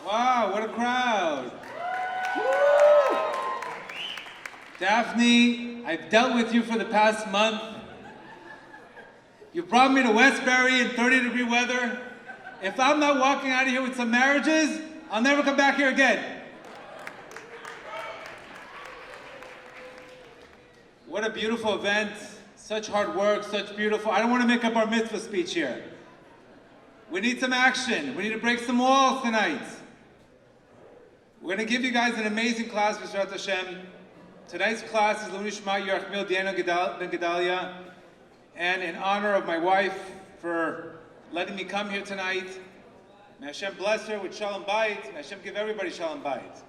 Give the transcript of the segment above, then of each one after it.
Wow, what a crowd. Woo! Daphne, I've dealt with you for the past month. You brought me to Westbury in 30-degree weather. If I'm not walking out of here with some marriages, I'll never come back here again. What a beautiful event. Such hard work, such beautiful. I don't want to make up our mitzvah speech here. We need some action. We need to break some walls tonight. We're going to give you guys an amazing class, B'ezrat Hashem. Tonight's class is L'Ilui Nishmat Yerachmiel Diana Ben Gedalia, and in honor of my wife for letting me come here tonight. May Hashem bless her with Shalom Bayit. May Hashem give everybody Shalom Bayit.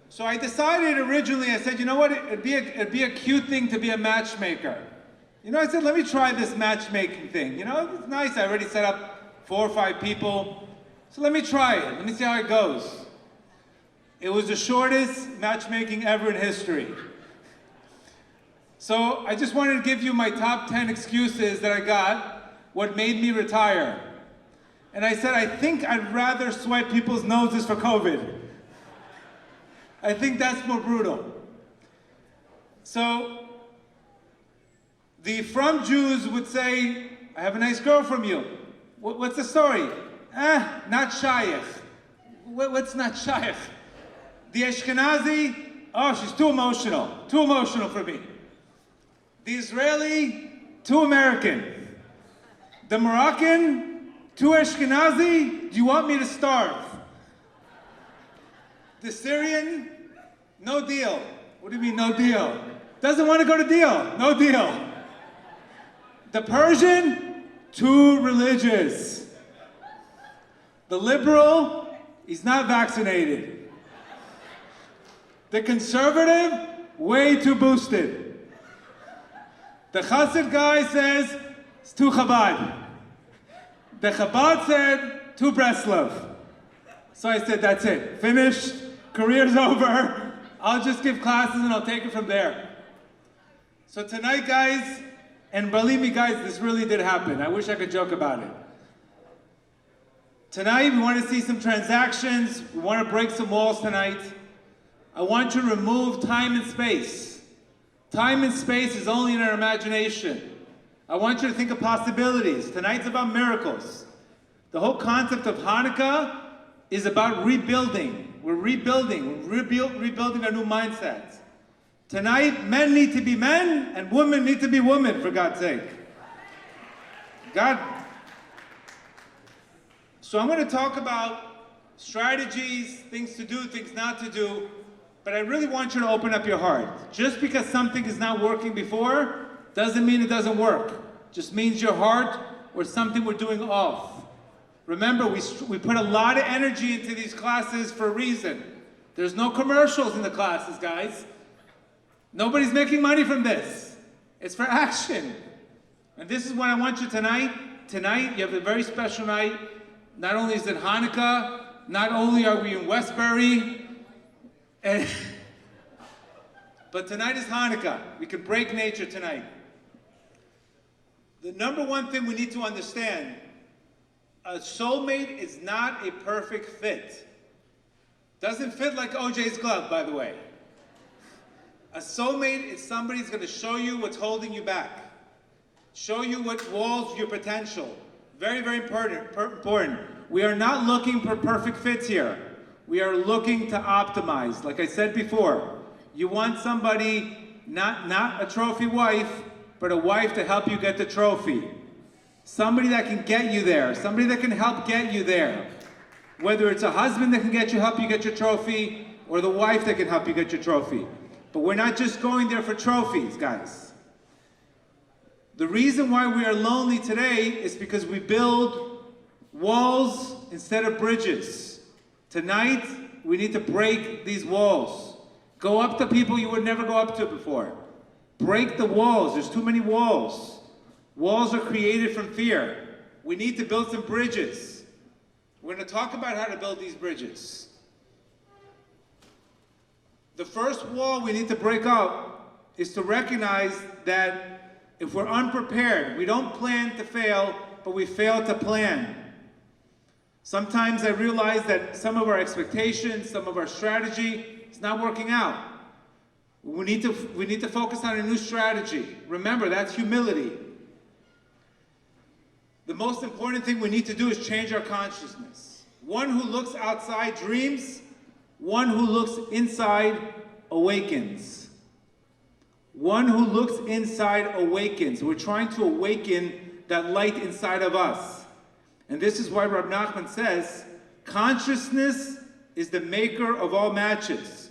So I decided originally, I said, you know what, it'd be a cute thing to be a matchmaker. You know, I said, let me try this matchmaking thing. You know, it's nice, I already set up 4 or 5 people. So let me try it, let me see how it goes. It was the shortest matchmaking ever in history. So I just wanted to give you my top 10 excuses that I got, what made me retire. And I said, I think I'd rather swipe people's noses for COVID. I think that's more brutal. So, the From Jews would say, I have a nice girl from you. What's the story? Not shayach. What's not shayach? The Ashkenazi, oh, she's too emotional for me. The Israeli, too American. The Moroccan, too Ashkenazi, do you want me to starve? The Syrian, no deal. What do you mean, no deal? Doesn't want to go to deal, no deal. The Persian, too religious. The liberal, he's not vaccinated. The conservative, way too boosted. The Chassid guy says, it's too Chabad. The Chabad said, too Breslov. So I said, that's it, finished. Career's over. I'll just give classes and I'll take it from there. So tonight, guys, and believe me, guys, this really did happen. I wish I could joke about it. Tonight, we want to see some transactions. We want to break some walls tonight. I want you to remove time and space. Time and space is only in our imagination. I want you to think of possibilities. Tonight's about miracles. The whole concept of Hanukkah is about rebuilding. We're rebuilding. We're rebuilding our new mindset. Tonight, men need to be men and women need to be women, for God's sake. So I'm going to talk about strategies, things to do, things not to do, but I really want you to open up your heart. Just because something is not working before doesn't mean it doesn't work. Just means your heart or something we're doing off. Remember, we put a lot of energy into these classes for a reason. There's no commercials in the classes, guys. Nobody's making money from this. It's for action. And this is what I want you tonight. Tonight, you have a very special night. Not only is it Hanukkah, not only are we in Westbury, but tonight is Hanukkah. We can break nature tonight. The number one thing we need to understand, a soulmate is not a perfect fit. Doesn't fit like OJ's glove, by the way. A soulmate is somebody who's going to show you what's holding you back. Show you what walls your potential. Very, very important. We are not looking for perfect fits here. We are looking to optimize. Like I said before, you want somebody, not a trophy wife, but a wife to help you get the trophy. Somebody that can get you there. Somebody that can help get you there. Whether it's a husband that can help you get your trophy, or the wife that can help you get your trophy. But we're not just going there for trophies, guys. The reason why we are lonely today is because we build walls instead of bridges. Tonight, we need to break these walls. Go up to people you would never go up to before. Break the walls. There's too many walls. Walls are created from fear. We need to build some bridges. We're going to talk about how to build these bridges. The first wall we need to break up is to recognize that if we're unprepared, we don't plan to fail, but we fail to plan. Sometimes I realize that some of our expectations, some of our strategy is not working out. We need to focus on a new strategy. Remember, that's humility. The most important thing we need to do is change our consciousness. One who looks outside dreams, one who looks inside awakens. One who looks inside awakens. We're trying to awaken that light inside of us. And this is why Rab Nachman says, consciousness is the maker of all matches.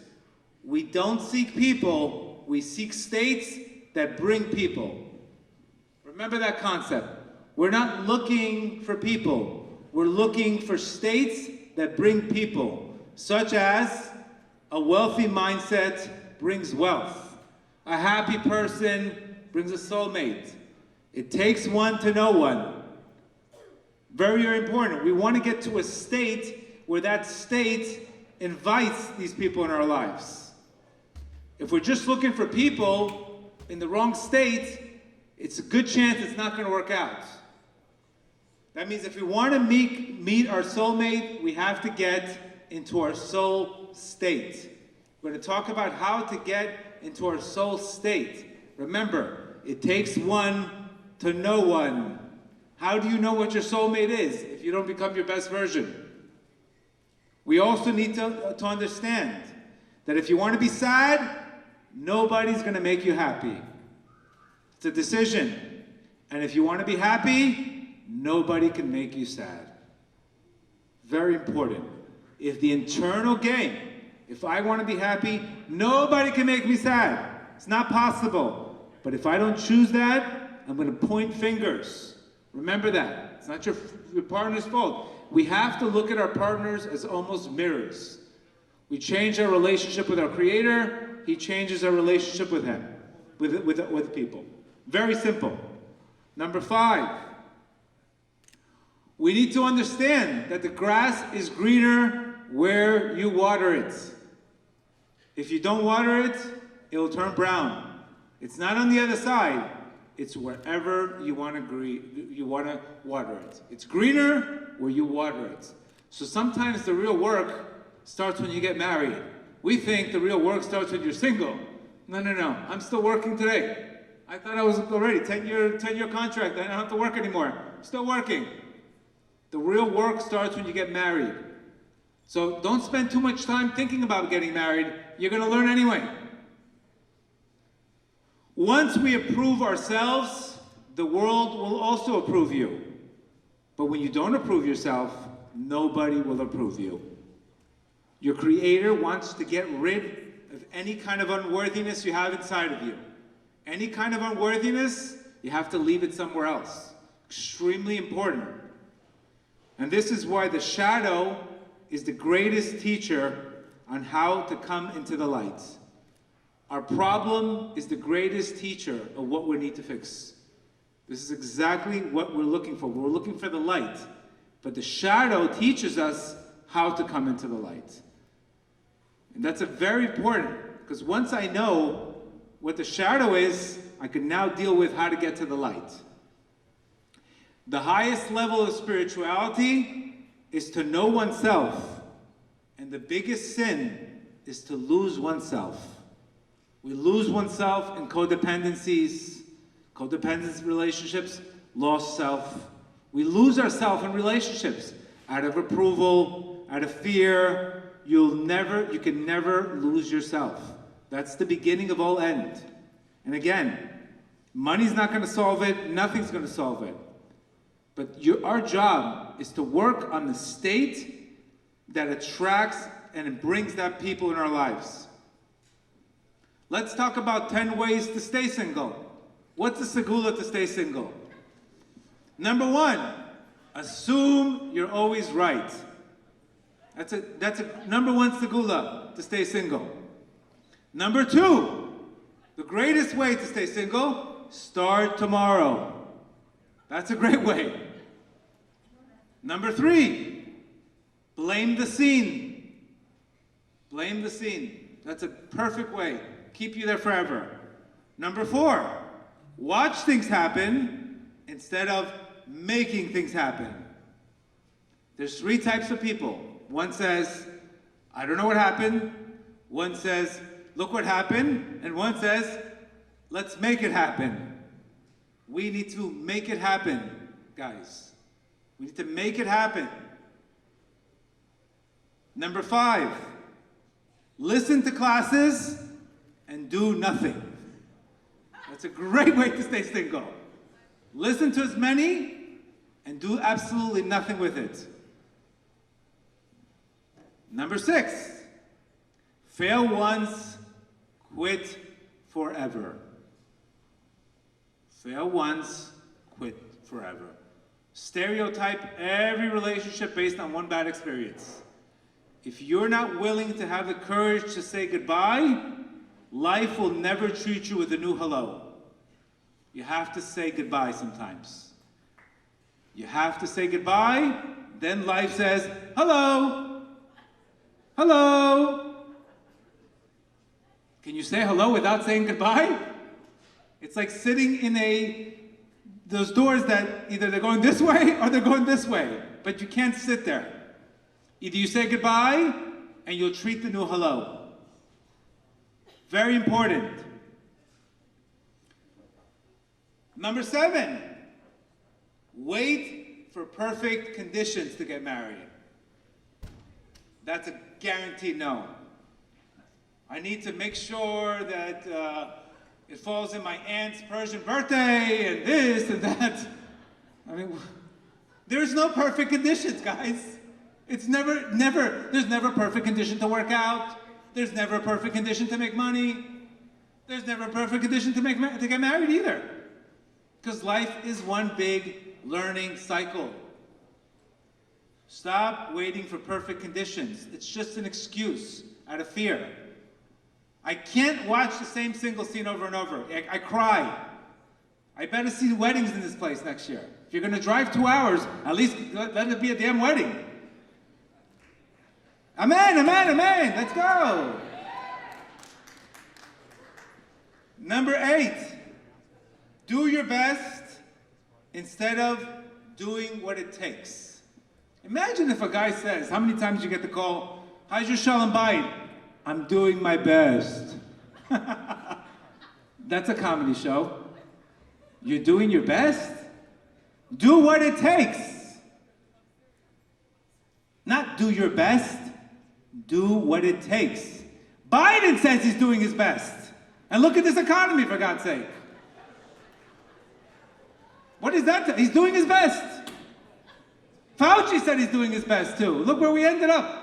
We don't seek people, we seek states that bring people. Remember that concept. We're not looking for people. We're looking for states that bring people, such as a wealthy mindset brings wealth. A happy person brings a soulmate. It takes one to know one. Very, very important. We want to get to a state where that state invites these people in our lives. If we're just looking for people in the wrong state, it's a good chance it's not going to work out. That means if we want to meet our soulmate, we have to get into our soul state. We're going to talk about how to get into our soul state. Remember, it takes one to know one. How do you know what your soulmate is if you don't become your best version? We also need to understand that if you want to be sad, nobody's going to make you happy. It's a decision. And if you want to be happy, nobody can make you sad. Very important. If the internal game, if I want to be happy, nobody can make me sad. It's not possible. But if I don't choose that, I'm going to point fingers. Remember that. It's not your partner's fault. We have to look at our partners as almost mirrors. We change our relationship with our Creator. He changes our relationship with Him, with people. Very simple. Number 5. We need to understand that the grass is greener where you water it. If you don't water it, it will turn brown. It's not on the other side. It's wherever you want to water it. It's greener where you water it. So sometimes the real work starts when you get married. We think the real work starts when you're single. No. I'm still working today. I thought I was already 10-year contract. I don't have to work anymore. I'm still working. The real work starts when you get married. So don't spend too much time thinking about getting married. You're going to learn anyway. Once we approve ourselves, the world will also approve you. But when you don't approve yourself, nobody will approve you. Your Creator wants to get rid of any kind of unworthiness you have inside of you. Any kind of unworthiness, you have to leave it somewhere else. Extremely important. And this is why the shadow is the greatest teacher on how to come into the light. Our problem is the greatest teacher of what we need to fix. This is exactly what we're looking for. We're looking for the light. But the shadow teaches us how to come into the light. And that's a very important, because once I know what the shadow is, I can now deal with how to get to the light. The highest level of spirituality is to know oneself. And the biggest sin is to lose oneself. We lose oneself in codependencies, codependent relationships, lost self. We lose ourselves in relationships out of approval, out of fear. You can never lose yourself. That's the beginning of all end. And again, money's not going to solve it. Nothing's going to solve it. But our job is to work on the state that attracts and brings that people in our lives. Let's talk about 10 ways to stay single. What's the segula to stay single? Number 1, assume you're always right. That's a number 1 segula to stay single. Number 2, the greatest way to stay single, start tomorrow. That's a great way. Number 3, blame the scene. Blame the scene. That's a perfect way. Keep you there forever. Number 4, watch things happen instead of making things happen. There's three types of people. One says, I don't know what happened. One says, look what happened. And one says, let's make it happen. We need to make it happen, guys. We need to make it happen. Number 5, listen to classes and do nothing. That's a great way to stay single. Listen to as many and do absolutely nothing with it. Number 6, fail once, quit forever. Fail once, quit forever. Stereotype every relationship based on one bad experience. If you're not willing to have the courage to say goodbye, life will never treat you with a new hello. You have to say goodbye sometimes. You have to say goodbye, then life says, hello, hello. Can you say hello without saying goodbye? It's like sitting in those doors that either they're going this way or they're going this way, but you can't sit there. Either you say goodbye and you'll treat the new hello. Very important. Number 7, wait for perfect conditions to get married. That's a guaranteed no. I need to make sure that it falls in my aunt's Persian birthday and this and that. I mean, there's no perfect conditions, guys. It's there's never a perfect condition to work out. There's never a perfect condition to make money. There's never a perfect condition to get married either. Because life is one big learning cycle. Stop waiting for perfect conditions. It's just an excuse out of fear. I can't watch the same single scene over and over. I cry. I better see weddings in this place next year. If you're going to drive 2 hours, at least let it be a damn wedding. Amen, amen, amen. Let's go. Number 8, do your best instead of doing what it takes. Imagine if a guy says, how many times you get the call, how's your shalom bayit? I'm doing my best. That's a comedy show. You're doing your best? Do what it takes. Not do your best. Do what it takes. Biden says he's doing his best. And look at this economy, for God's sake. What is that? He's doing his best. Fauci said he's doing his best too. Look where we ended up.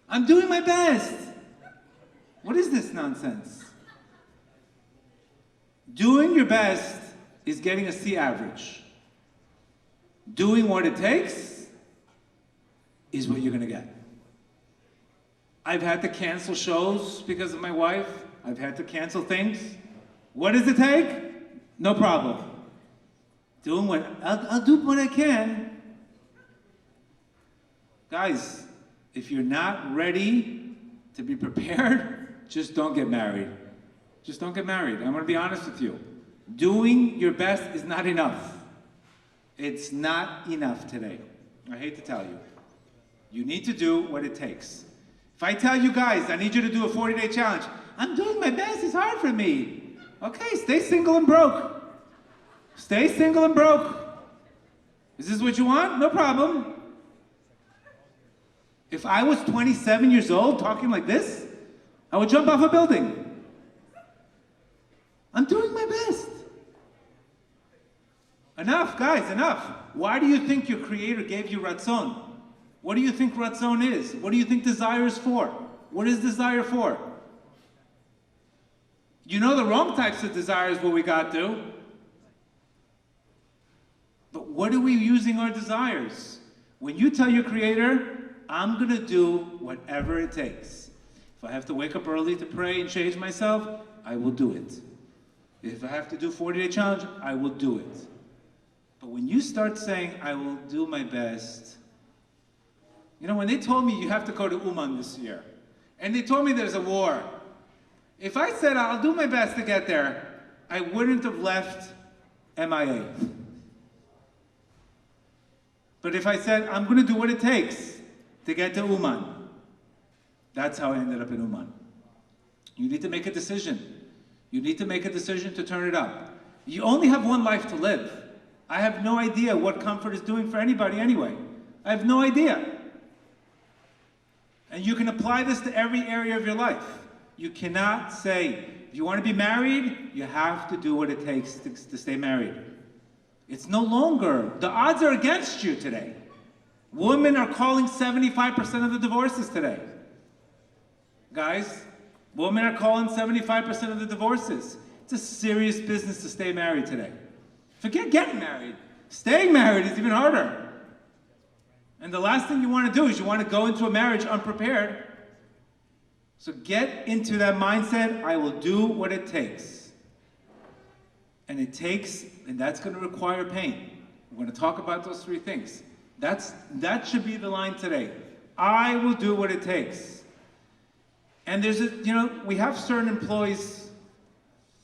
I'm doing my best. What is this nonsense? Doing your best is getting a C average. Doing what it takes is what you're going to get. I've had to cancel shows because of my wife. I've had to cancel things. What does it take? No problem. I'll do what I can. Guys, if you're not ready to be prepared, just don't get married. Just don't get married. I'm going to be honest with you. Doing your best is not enough. It's not enough today. I hate to tell you. You need to do what it takes. If I tell you guys, I need you to do a 40-day challenge, I'm doing my best, it's hard for me. Okay, stay single and broke. Stay single and broke. Is this what you want? No problem. If I was 27 years old talking like this, I would jump off a building. I'm doing my best. Enough, guys, enough. Why do you think your Creator gave you Ratzon? What do you think Ratzon is? What do you think desire is for? What is desire for? You know the wrong types of desires what we got to. But what are we using our desires? When you tell your Creator, I'm going to do whatever it takes. If I have to wake up early to pray and change myself, I will do it. If I have to do a 40-day challenge, I will do it. But when you start saying, I will do my best, you know, when they told me you have to go to Uman this year, and they told me there's a war, if I said I'll do my best to get there, I wouldn't have left MIA. But if I said, I'm going to do what it takes to get to Uman, that's how I ended up in Uman. You need to make a decision. You need to make a decision to turn it up. You only have one life to live. I have no idea what comfort is doing for anybody anyway. I have no idea. And you can apply this to every area of your life. You cannot say, if you want to be married, you have to do what it takes to stay married. It's no longer, the odds are against you today. Women are calling 75% of the divorces today. Guys, women are calling 75% of the divorces. It's a serious business to stay married today. Forget getting married. Staying married is even harder. And the last thing you want to do is you want to go into a marriage unprepared. So get into that mindset, I will do what it takes. And that's going to require pain. We're going to talk about those three things. That should be the line today. I will do what it takes. And we have certain employees,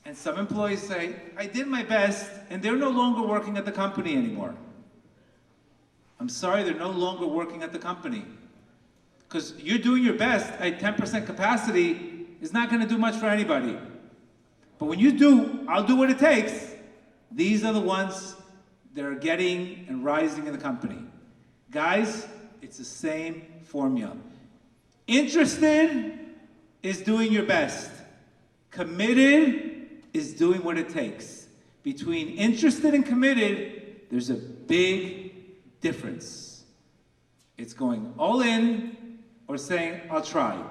and some employees say, I did my best, and they're no longer working at the company anymore. I'm sorry, they're no longer working at the company. Because you're doing your best at 10% capacity is not going to do much for anybody. But when you do, I'll do what it takes, these are the ones that are getting and rising in the company. Guys, it's the same formula. Interested is doing your best. Committed is doing what it takes. Between interested and committed, there's a big difference. It's going all in or saying, I'll try.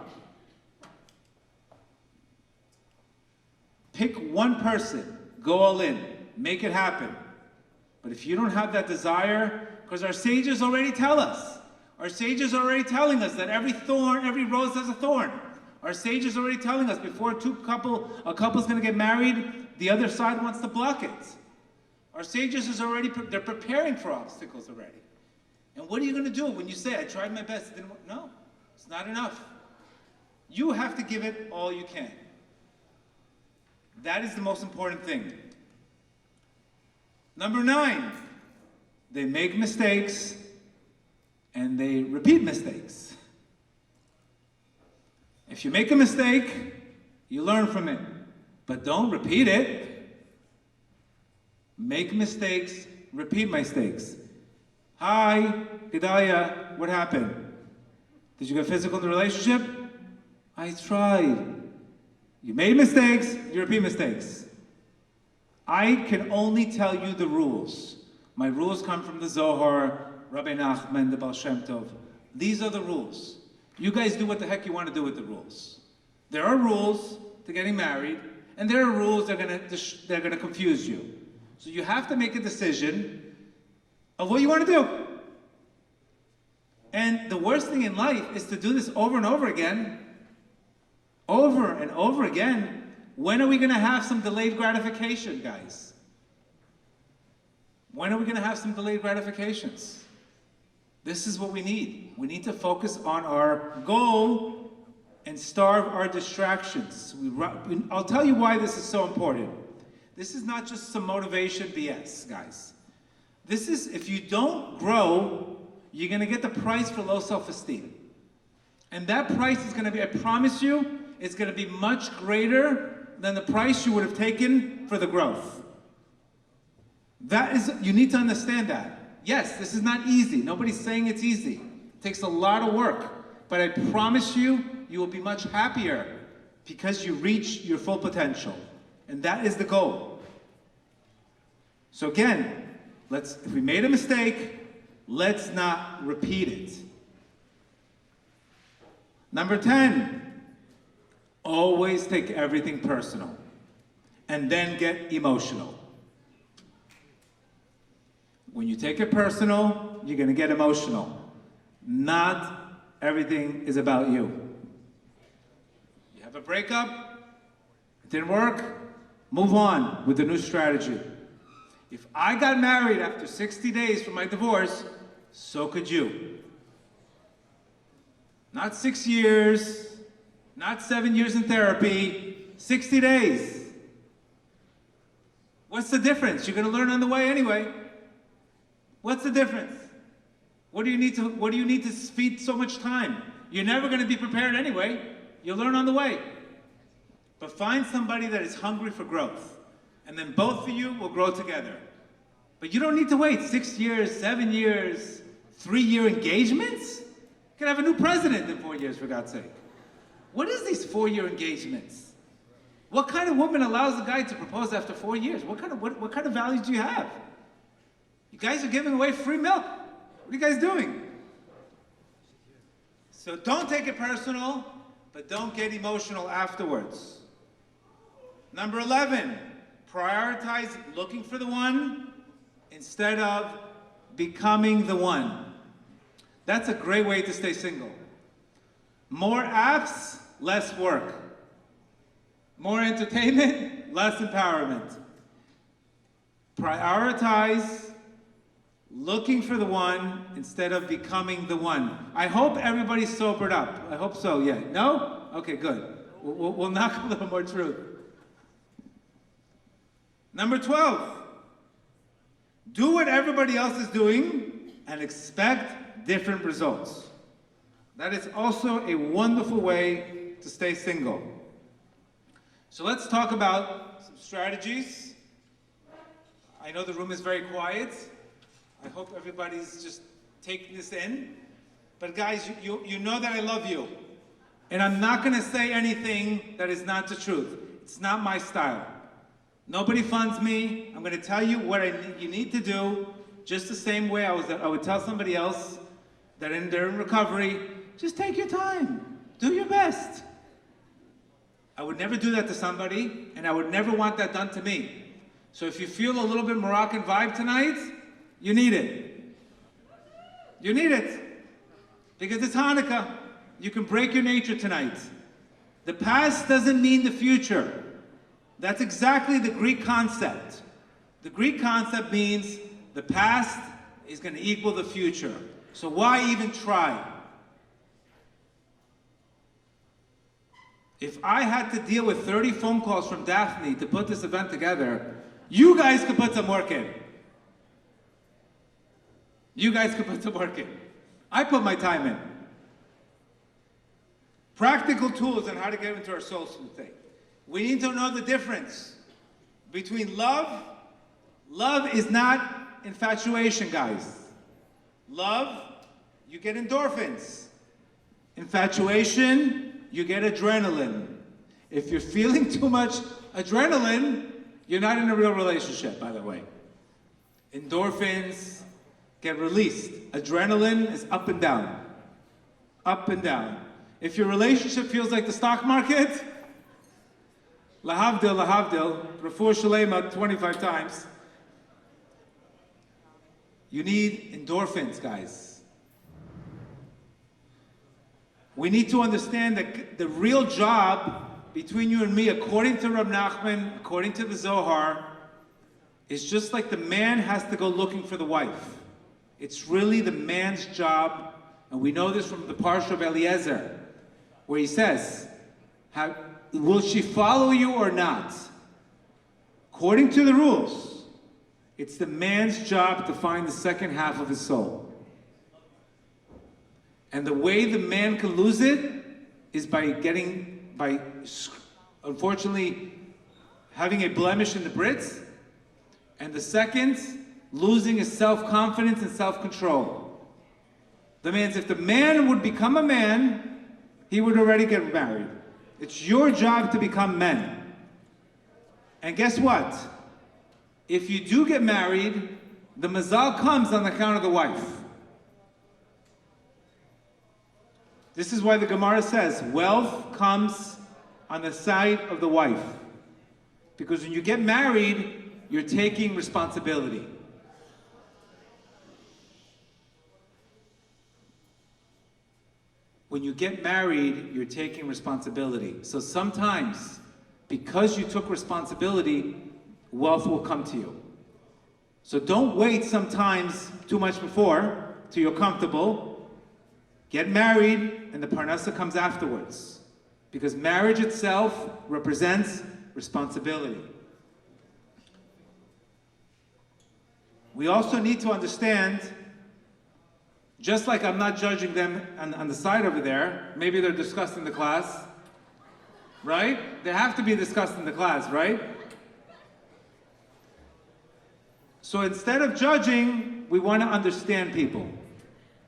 Pick one person, go all in, make it happen. But if you don't have that desire, because our sages already tell us, our sages are already telling us that every rose has a thorn. Our sages are already telling us before a couple's going to get married, the other side wants to block it. Our sages they're preparing for obstacles already. And what are you going to do when you say, I tried my best, it didn't work? No, it's not enough. You have to give it all you can. That is the most important thing. Number 9, they make mistakes and they repeat mistakes. If you make a mistake, you learn from it, but don't repeat it. Make mistakes, repeat mistakes. Hi, Gedale, what happened? Did you get physical in the relationship? I tried. You made mistakes, you repeat mistakes. I can only tell you the rules. My rules come from the Zohar, Rabbi Nachman, the Baal Shem Tov. These are the rules. You guys do what the heck you want to do with the rules. There are rules to getting married, and there are rules that are going to confuse you. So you have to make a decision of what you want to do. And the worst thing in life is to do this over and over again. Over and over again. When are we going to have some delayed gratification, guys? When are we going to have some delayed gratifications? This is what we need. We need to focus on our goal and starve our distractions. I'll tell you why this is so important. This is not just some motivation BS, guys. This is, if you don't grow, you're going to get the price for low self-esteem. And that price is going to be, I promise you, it's going to be much greater than the price you would have taken for the growth. You need to understand that. Yes, this is not easy. Nobody's saying it's easy. It takes a lot of work. But I promise you, you will be much happier because you reach your full potential. And that is the goal. So again, if we made a mistake, let's not repeat it. Number 10, always take everything personal and then get emotional. When you take it personal, you're going to get emotional. Not everything is about you. You have a breakup, it didn't work, move on with a new strategy. If I got married after 60 days from my divorce, so could you. Not 6 years, not 7 years in therapy, 60 days. What's the difference? You're going to learn on the way anyway. What's the difference? What do you need to feed so much time? You're never going to be prepared anyway. You'll learn on the way. But find somebody that is hungry for growth, and then both of you will grow together. But you don't need to wait 6 years, 7 years, 3-year engagements. You can have a new president in 4 years, for God's sake. What is these 4-year engagements? What kind of woman allows a guy to propose after 4 years? What kind of values do you have? You guys are giving away free milk. What are you guys doing? So don't take it personal, but don't get emotional afterwards. Number 11, prioritize looking for the one instead of becoming the one. That's a great way to stay single. More apps, less work. More entertainment, less empowerment. Prioritize looking for the one instead of becoming the one. I hope everybody's sobered up. I hope so, yeah. No? Okay, good. We'll knock a little more truth. Number 12, do what everybody else is doing and expect different results. That is also a wonderful way to stay single. So let's talk about some strategies. I know the room is very quiet. I hope everybody's just taking this in. But guys, you know that I love you. And I'm not going to say anything that is not the truth. It's not my style. Nobody funds me. I'm going to tell you what you need to do, just the same way I would tell somebody else that they're in recovery. Just take your time. Do your best. I would never do that to somebody, and I would never want that done to me. So if you feel a little bit Moroccan vibe tonight, you need it. You need it. Because it's Hanukkah. You can break your nature tonight. The past doesn't mean the future. That's exactly the Greek concept. The Greek concept means the past is going to equal the future. So why even try? If I had to deal with 30 phone calls from Daphne to put this event together, you guys could put some work in. You guys could put some work in. I put my time in. Practical tools on how to get into our soul thing. We need to know the difference between love. Love is not infatuation, guys. Love, you get endorphins. Infatuation, you get adrenaline. If you're feeling too much adrenaline, you're not in a real relationship, by the way. Endorphins get released. Adrenaline is up and down. Up and down. If your relationship feels like the stock market, lahavdil, refuah shalema 25 times. You need endorphins, guys. We need to understand that the real job between you and me, according to Rab Nachman, according to the Zohar, is just like the man has to go looking for the wife. It's really the man's job, and we know this from the Parsha of Eliezer, where he says, will she follow you or not? According to the rules, it's the man's job to find the second half of his soul. And the way the man can lose it is by unfortunately, having a blemish in the Brits, and the second, losing his self-confidence and self-control. If the man would become a man, he would already get married. It's your job to become men. And guess what? If you do get married, the mazal comes on account of the wife. This is why the Gemara says, wealth comes on the side of the wife. Because when you get married, you're taking responsibility. When you get married, you're taking responsibility. So sometimes, because you took responsibility, wealth will come to you. So don't wait sometimes too much before till you're comfortable. Get married, and the parnasa comes afterwards. Because marriage itself represents responsibility. We also need to understand Just like I'm not judging them on the side over there. Maybe they're discussed in the class, right? They have to be discussed in the class, right? So instead of judging, we want to understand people.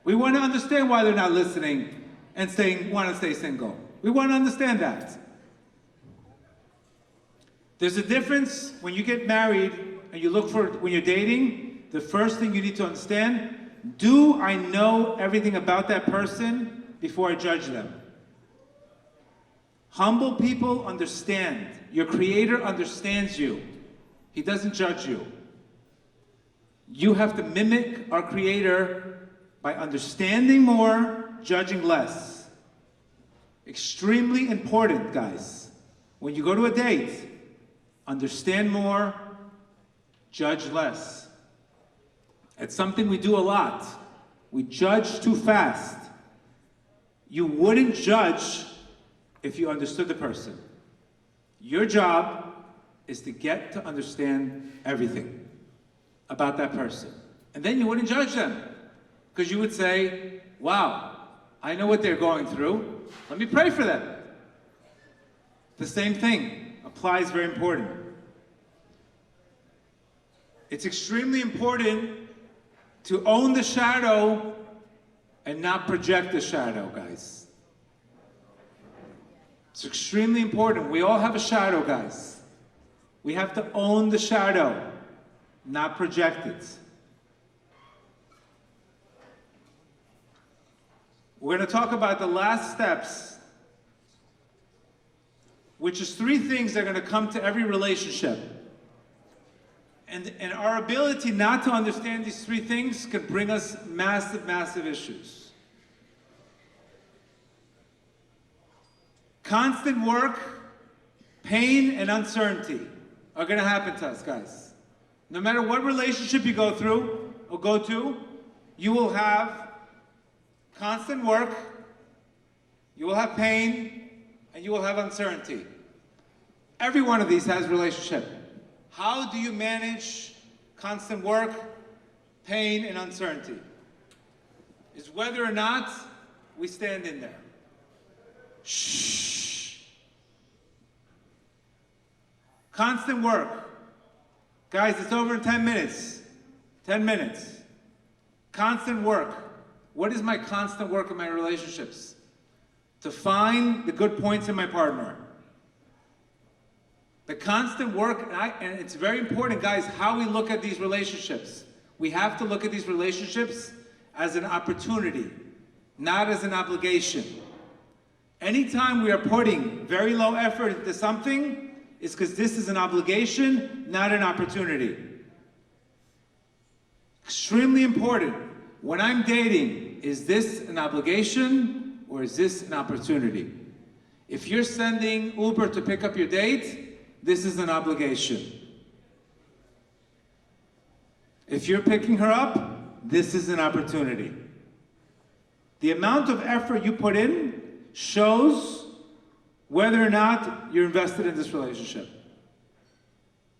We want to understand why they're not listening and want to stay single. We want to understand that. There's a difference when you get married and you look for, when you're dating, the first thing you need to understand, do I know everything about that person before I judge them? Humble people understand. Your Creator understands you. He doesn't judge you. You have to mimic our Creator by understanding more, judging less. Extremely important, guys. When you go to a date, understand more, judge less. It's something we do a lot. We judge too fast. You wouldn't judge if you understood the person. Your job is to get to understand everything about that person. And then you wouldn't judge them. Because you would say, wow, I know what they're going through. Let me pray for them. The same thing applies, very important. It's extremely important to own the shadow and not project the shadow, guys. It's extremely important. We all have a shadow, guys. We have to own the shadow, not project it. We're going to talk about the last steps, which is 3 things that are going to come to every relationship. And our ability not to understand these 3 things can bring us massive, massive issues. Constant work, pain, and uncertainty are going to happen to us, guys. No matter what relationship you go through or go to, you will have constant work, you will have pain, and you will have uncertainty. Every one of these has a relationship. How do you manage constant work, pain, and uncertainty? Is whether or not we stand in there. Shh. Constant work. Guys, it's over in 10 minutes. 10 minutes. Constant work. What is my constant work in my relationships? To find the good points in my partner. The constant work, and it's very important, guys, how we look at these relationships. We have to look at these relationships as an opportunity, not as an obligation. Anytime we are putting very low effort into something, it's because this is an obligation, not an opportunity. Extremely important. When I'm dating, is this an obligation or is this an opportunity? If you're sending Uber to pick up your date, this is an obligation. If you're picking her up, this is an opportunity. The amount of effort you put in shows whether or not you're invested in this relationship.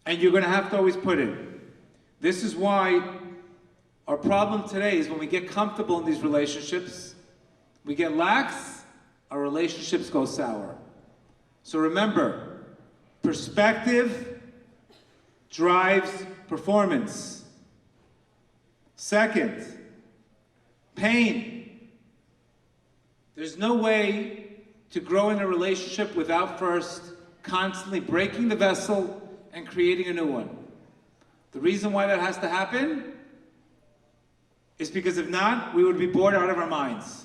And you're going to have to always put in. This is why our problem today is when we get comfortable in these relationships, we get lax, our relationships go sour. So remember, perspective drives performance. Second, pain. There's no way to grow in a relationship without first constantly breaking the vessel and creating a new one. The reason why that has to happen is because if not, we would be bored out of our minds.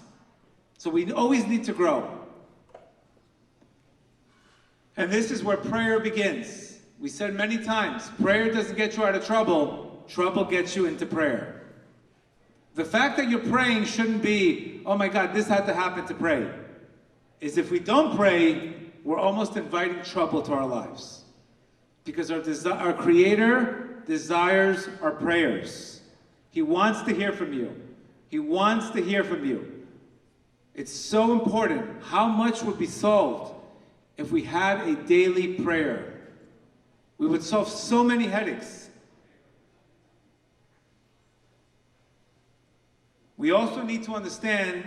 So we always need to grow. And this is where prayer begins. We said many times, prayer doesn't get you out of trouble, trouble gets you into prayer. The fact that you're praying shouldn't be, oh my God, this had to happen to pray. Is if we don't pray, we're almost inviting trouble to our lives. Because our Creator desires our prayers. He wants to hear from you. He wants to hear from you. It's so important. How much would be solved if we had a daily prayer? We would solve so many headaches. We also need to understand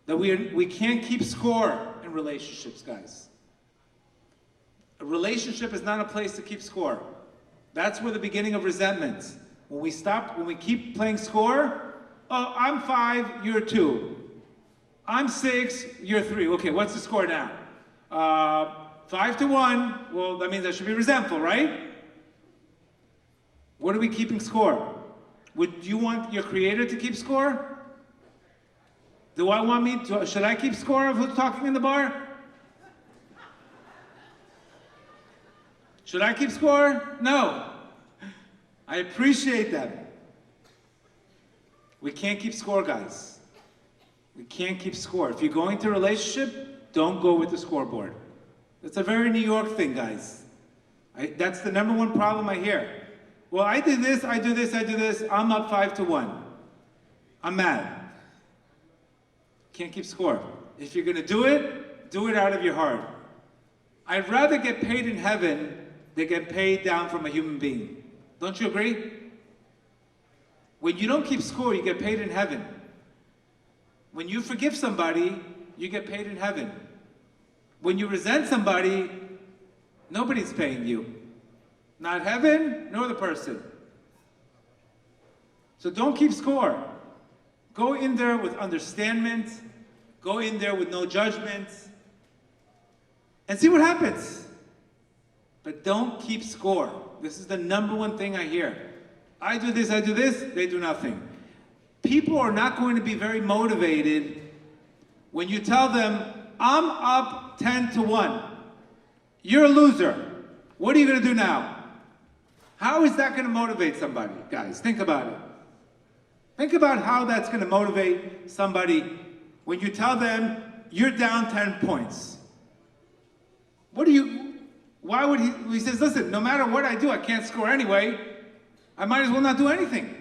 that we can't keep score in relationships, guys. A relationship is not a place to keep score. That's where the beginning of resentment. When we keep playing score, oh, I'm 5, you're 2. I'm 6, you're 3. Okay, what's the score now? 5-1. Well, that means I should be resentful, right? What are we keeping score? Would you want your creator to keep score? Do I want me to, should I keep score of who's talking in the bar? Should I keep score? No. I appreciate them. We can't keep score, guys. We can't keep score. If you're going to a relationship, don't go with the scoreboard. That's a very New York thing, guys. That's the #1 problem I hear. Well, I did this, I do this, I do this. I'm up 5-1. I'm mad. Can't keep score. If you're going to do it out of your heart. I'd rather get paid in heaven than get paid down from a human being. Don't you agree? When you don't keep score, you get paid in heaven. When you forgive somebody, you get paid in heaven. When you resent somebody, nobody's paying you. Not heaven, nor the person. So don't keep score. Go in there with understanding. Go in there with no judgment. And see what happens. But don't keep score. This is the #1 thing I hear. I do this, they do nothing. People are not going to be very motivated when you tell them, I'm up 10-1. You're a loser. What are you going to do now? How is that going to motivate somebody, guys? Think about it. Think about how that's going to motivate somebody when you tell them you're down 10 points. Why would he says, listen, no matter what I do, I can't score anyway. I might as well not do anything.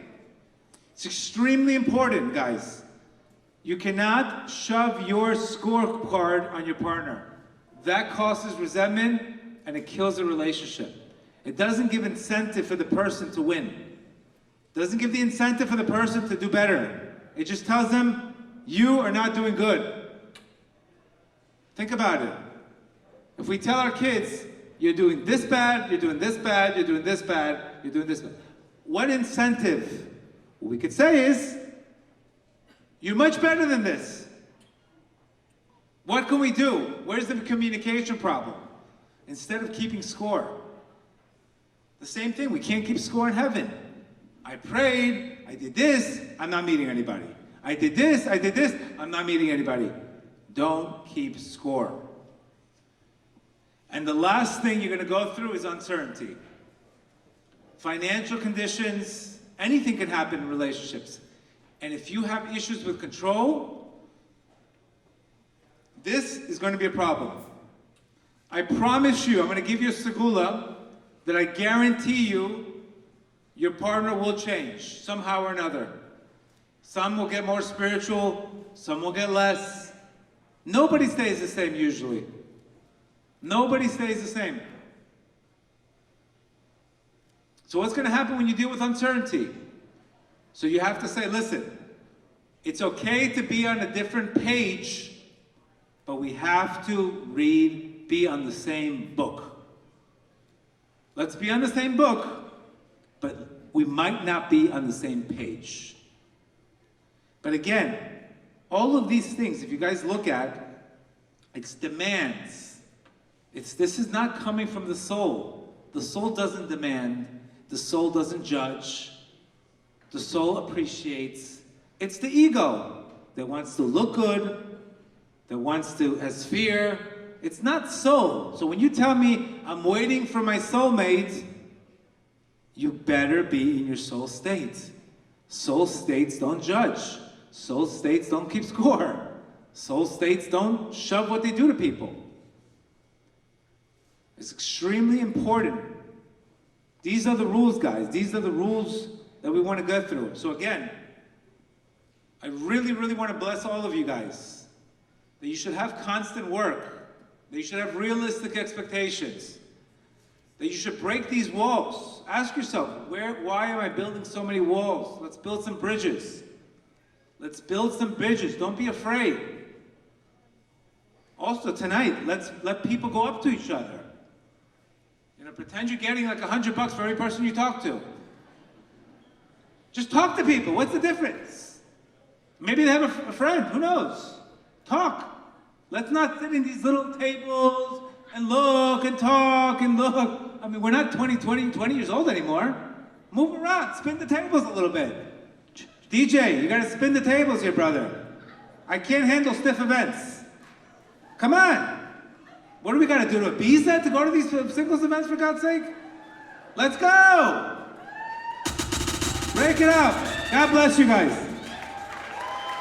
It's extremely important, guys. You cannot shove your scorecard on your partner. That causes resentment and it kills a relationship. It doesn't give incentive for the person to win. It doesn't give the incentive for the person to do better. It just tells them, you are not doing good. Think about it. If we tell our kids, you're doing this bad, you're doing this bad, you're doing this bad, you're doing this bad. What incentive? What we could say is, you're much better than this. What can we do? Where's the communication problem? Instead of keeping score. The same thing, we can't keep score in heaven. I prayed, I did this, I'm not meeting anybody. I did this, I'm not meeting anybody. Don't keep score. And the last thing you're going to go through is uncertainty. Financial conditions, anything can happen in relationships. And if you have issues with control, this is going to be a problem. I promise you, I'm going to give you a segula that I guarantee you, your partner will change somehow or another. Some will get more spiritual, some will get less. Nobody stays the same usually. Nobody stays the same. So what's going to happen when you deal with uncertainty? So you have to say, listen, it's okay to be on a different page, but we have to be on the same book. Let's be on the same book, but we might not be on the same page. But again, all of these things, if you guys look at, it's demands. This is not coming from the soul. The soul doesn't demand. The soul doesn't judge. The soul appreciates. It's the ego that wants to look good, that has fear. It's not soul. So when you tell me, I'm waiting for my soulmate, you better be in your soul state. Soul states don't judge. Soul states don't keep score. Soul states don't shove what they do to people. It's extremely important. These are the rules, guys. These are the rules that we want to go through. So again, I really, really want to bless all of you guys. That you should have constant work. That you should have realistic expectations. That you should break these walls. Ask yourself, why am I building so many walls? Let's build some bridges. Let's build some bridges. Don't be afraid. Also tonight, let's let people go up to each other. You know, pretend you're getting like $100 for every person you talk to. Just talk to people. What's the difference? Maybe they have a friend. Who knows? Talk. Let's not sit in these little tables and look and talk and look. I mean, we're not 20 years old anymore. Move around. Spin the tables a little bit. DJ, you gotta spin the tables here, brother. I can't handle stiff events. Come on. What do we gotta do to appease that to go to these singles events, for God's sake? Let's go. Break it up. God bless you guys.